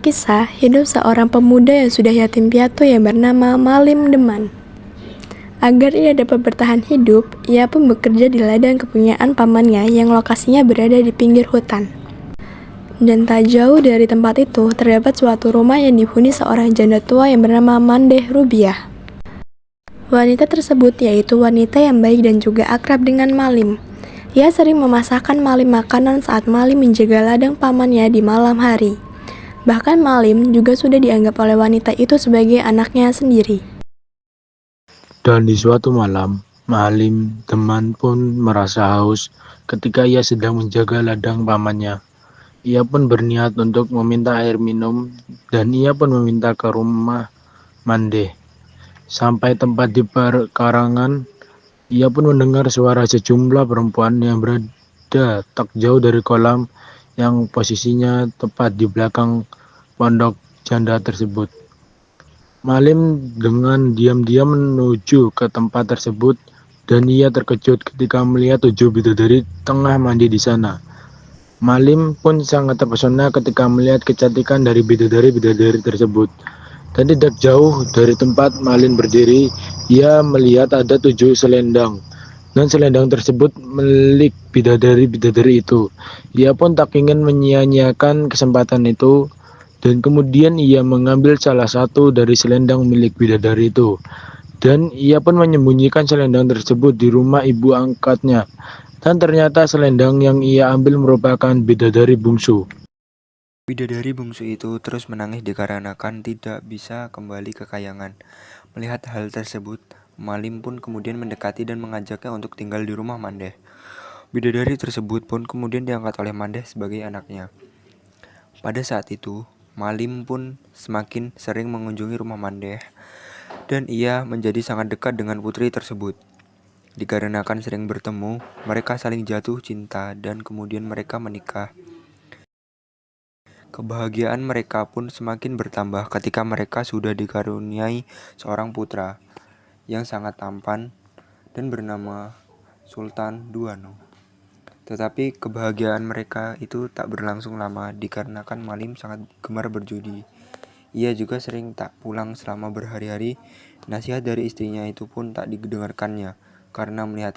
kisah hidup seorang pemuda yang sudah yatim piatu yang bernama Malim Deman. Agar ia dapat bertahan hidup, ia pun bekerja di ladang kepunyaan pamannya yang lokasinya berada di pinggir hutan. Dan tak jauh dari tempat itu, terdapat suatu rumah yang dihuni seorang janda tua yang bernama Mandeh Rubiah. Wanita tersebut yaitu wanita yang baik dan juga akrab dengan Malim. Ia sering memasakkan Malim makanan saat Malim menjaga ladang pamannya di malam hari. Bahkan Malim juga sudah dianggap oleh wanita itu sebagai anaknya sendiri. Dan di suatu malam, Malim teman pun merasa haus ketika ia sedang menjaga ladang pamannya. Ia pun berniat untuk meminta air minum dan ia pun meminta ke rumah Mandeh. Sampai tempat di perkarangan, ia pun mendengar suara sejumlah perempuan yang berada tak jauh dari kolam yang posisinya tepat di belakang pondok janda tersebut. Malim dengan diam-diam menuju ke tempat tersebut dan ia terkejut ketika melihat 7 bidadari tengah mandi di sana. Malim pun sangat terpesona ketika melihat kecantikan dari bidadari-bidadari tersebut. Dan tidak jauh dari tempat Malim berdiri, ia melihat ada 7 selendang. Dan selendang tersebut milik bidadari-bidadari itu. Ia pun tak ingin menyia-nyiakan kesempatan itu, dan kemudian ia mengambil salah satu dari selendang milik bidadari itu. Dan ia pun menyembunyikan selendang tersebut di rumah ibu angkatnya. Dan ternyata selendang yang ia ambil merupakan bidadari bungsu. Bidadari bungsu itu terus menangis dikarenakan tidak bisa kembali ke kayangan. Melihat hal tersebut, Malim pun kemudian mendekati dan mengajaknya untuk tinggal di rumah Mandeh. Bidadari tersebut pun kemudian diangkat oleh Mandeh sebagai anaknya. Pada saat itu, Malim pun semakin sering mengunjungi rumah Mandeh dan ia menjadi sangat dekat dengan putri tersebut. Dikarenakan sering bertemu, mereka saling jatuh cinta dan kemudian mereka menikah. Kebahagiaan mereka pun semakin bertambah ketika mereka sudah dikaruniai seorang putra yang sangat tampan dan bernama Sultan Duano. Tetapi kebahagiaan mereka itu tak berlangsung lama dikarenakan Malim sangat gemar berjudi. Ia juga sering tak pulang selama berhari-hari. Nasihat dari istrinya itu pun tak didengarkannya karena melihat